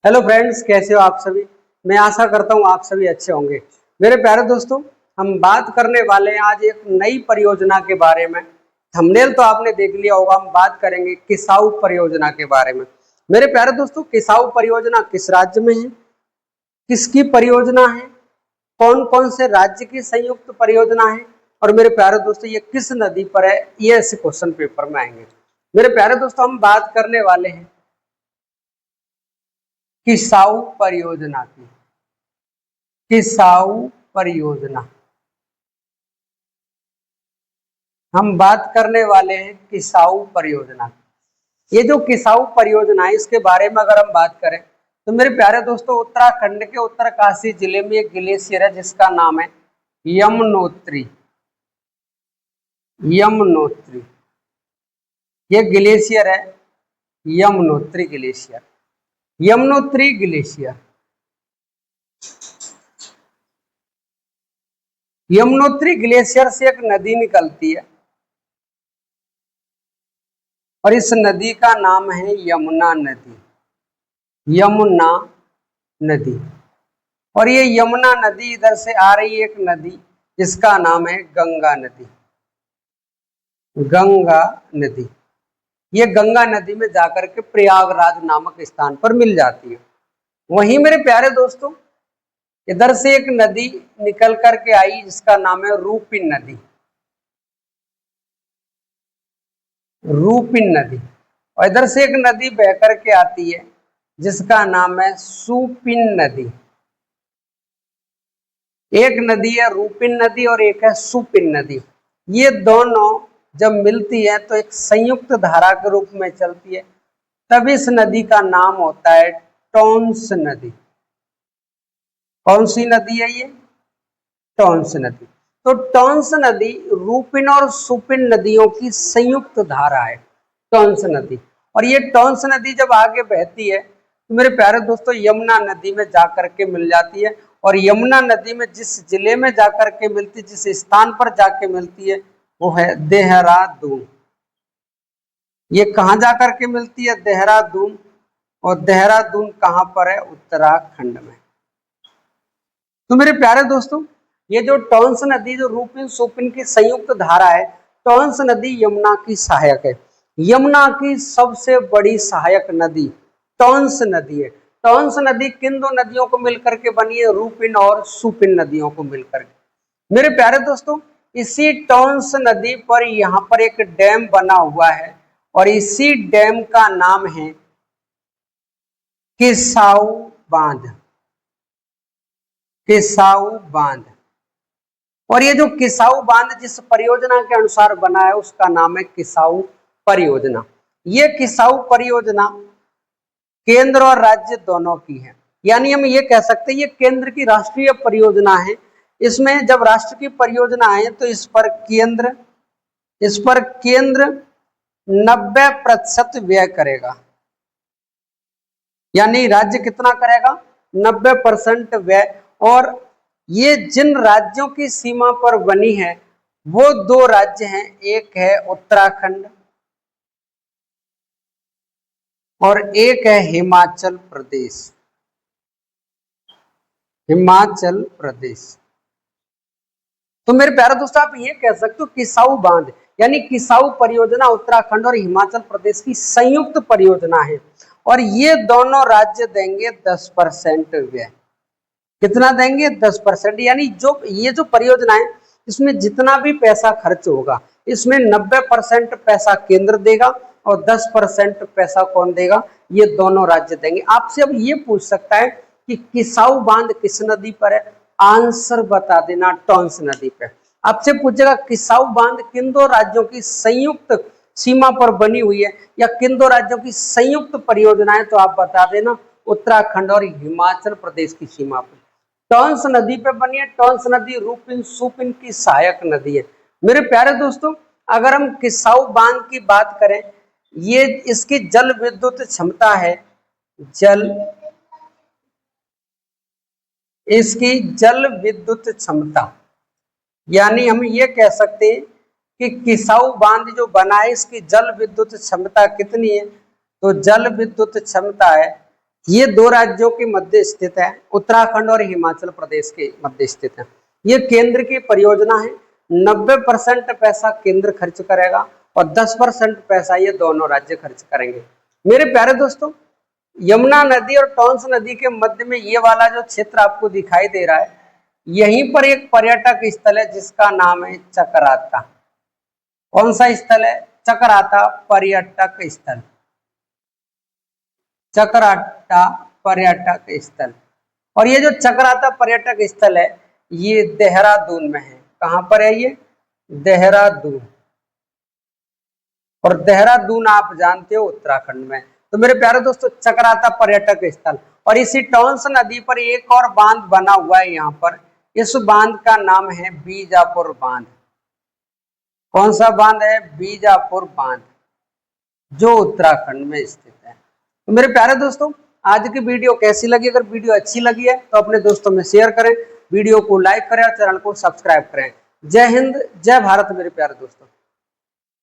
Hello friends, कैसे हो आप सभी। मैं आशा करता हूँ आप सभी अच्छे होंगे। मेरे प्यारे दोस्तों, हम बात करने वाले हैं आज एक नई परियोजना के बारे में। थंबनेल तो आपने देख लिया होगा। हम बात करेंगे किसाऊ परियोजना के बारे में। मेरे प्यारे दोस्तों, किसाऊ परियोजना किस राज्य में है, किसकी परियोजना है, कौन कौन से राज्य की संयुक्त परियोजना है, और मेरे प्यारे दोस्तों ये किस नदी पर है, ये ऐसे क्वेश्चन पेपर में आएंगे। मेरे प्यारे दोस्तों, हम बात करने वाले हैं किसाऊ परियोजना की। किसाऊ परियोजना हम बात करने वाले हैं किसाऊ परियोजना की। ये जो किसाऊ परियोजना है, इसके बारे में अगर हम बात करें तो मेरे प्यारे दोस्तों, उत्तराखंड के उत्तरकाशी जिले में एक ग्लेशियर है जिसका नाम है यमुनोत्री। यमुनोत्री ये ग्लेशियर है, Yamunotri glacier. Yamunotri glacier, Yamunotri glacier से एक नदी निकलती है और इस नदी का नाम है यमुना नदी। यमुना नदी। और ये यमुना नदी इधर से आ रही एक नदी जिसका नाम है गंगा नदी। गंगा नदी ये गंगा नदी में जाकर के प्रयागराज नामक स्थान पर मिल जाती है। वहीं मेरे प्यारे दोस्तों, इधर से एक नदी निकल करके आई जिसका नाम है रूपिन नदी। रूपिन नदी। और इधर से एक नदी बह करके आती है जिसका नाम है सुपिन नदी। एक नदी है रूपिन नदी और एक है सुपिन नदी। ये दोनों जब मिलती है तो एक संयुक्त धारा के रूप में चलती है, तब इस नदी का नाम होता है टॉन्स नदी। कौन सी नदी है ये? टॉन्स नदी। तो टॉन्स नदी रूपिन और सुपिन नदियों की संयुक्त धारा है, टॉन्स नदी। और ये टॉन्स नदी जब आगे बहती है तो मेरे प्यारे दोस्तों यमुना नदी में जाकर के मिल जाती है। और यमुना नदी में जिस जिले में जाकर के मिलती, जिस स्थान पर जाके मिलती है, वो है देहरादून। ये कहाँ जाकर के मिलती है? देहरादून। और देहरादून कहाँ पर है? उत्तराखंड में। तो मेरे प्यारे दोस्तों, ये जो टॉन्स नदी जो रूपिन सुपिन की संयुक्त धारा है, टॉन्स नदी यमुना की सहायक है। यमुना की सबसे बड़ी सहायक नदी टॉन्स नदी है। टॉन्स नदी किन दो नदियों को मिलकर के बनी है? रूपिन और सुपिन नदियों को मिलकर के। मेरे प्यारे दोस्तों, इसी टॉन्स नदी पर यहाँ पर एक डैम बना हुआ है और इसी डैम का नाम है किसाऊ बांध। किसाऊ बांध। और ये जो किसाऊ बांध जिस परियोजना के अनुसार बना है उसका नाम है किसाऊ परियोजना। ये किसाऊ परियोजना केंद्र और राज्य दोनों की है, यानी हम ये कह सकते हैं ये केंद्र की राष्ट्रीय परियोजना है। इसमें जब राष्ट्र की परियोजना है तो इस पर केंद्र 90% व्यय करेगा, यानी राज्य कितना करेगा? 90% व्यय। और ये जिन राज्यों की सीमा पर बनी है वो दो राज्य हैं, एक है उत्तराखंड और एक है हिमाचल प्रदेश। हिमाचल प्रदेश। तो मेरे प्यारे दोस्तों, आप ये कह सकते हो किसाऊ बांध यानी किसाऊ परियोजना उत्तराखंड और हिमाचल प्रदेश की संयुक्त परियोजना है। और ये दोनों राज्य देंगे 10% व्यय। कितना देंगे? 10%। यानी जो ये जो परियोजना है इसमें जितना भी पैसा खर्च होगा इसमें 90% पैसा केंद्र देगा और 10% पैसा कौन देगा? ये दोनों राज्य देंगे। आपसे अब ये पूछ सकता है कि किसाऊ बांध किस नदी पर है? आंसर बता देना, टॉन्स नदी पे। आपसे पूछेगा किसाऊ बांध किन दो राज्यों की संयुक्त सीमा पर बनी हुई है या किन दो राज्यों की संयुक्त परियोजना है, तो आप बता देना उत्तराखंड और हिमाचल प्रदेश की सीमा पर। टॉन्स नदी पे बनी है। टॉन्स नदी रूपिन सुपिन की सहायक नदी है। मेरे प्यारे दोस्तों, अगर हम किसाऊ बांध की बात करें, ये इसकी जल विद्युत क्षमता है, इसकी जल विद्युत क्षमता, यानी हम ये कह सकते हैं कि किसाऊ बांध जो बना है इसकी जल विद्युत क्षमता कितनी है? तो जल विद्युत क्षमता है ये दो राज्यों के मध्य स्थित है, उत्तराखंड और हिमाचल प्रदेश के मध्य स्थित है। ये केंद्र की परियोजना है। 90% पैसा केंद्र खर्च करेगा और 10% पैसा ये दोनों राज्य खर्च करेंगे। मेरे प्यारे दोस्तों, यमुना नदी और टॉन्स नदी के मध्य में ये वाला जो क्षेत्र आपको दिखाई दे रहा है, यहीं पर एक पर्यटक स्थल है जिसका नाम है चकराता। कौन सा स्थल है? चकराता पर्यटक स्थल। चकराता पर्यटक स्थल। और ये जो चकराता पर्यटक स्थल है ये देहरादून में है। कहां पर है ये? देहरादून। और देहरादून आप जानते हो उत्तराखंड में। तो मेरे प्यारे दोस्तों, चकराता पर्यटक स्थल। और इसी टॉन्स नदी पर एक और बांध बना हुआ है यहाँ पर। इस बांध का नाम है बीजापुर बांध। कौन सा बांध है? बीजापुर बांध, जो उत्तराखंड में स्थित है। तो मेरे प्यारे दोस्तों, आज की वीडियो कैसी लगी? अगर वीडियो अच्छी लगी है तो अपने दोस्तों में शेयर करें, वीडियो को लाइक करें और चैनल को सब्सक्राइब करें। जय हिंद, जय भारत मेरे प्यारे दोस्तों।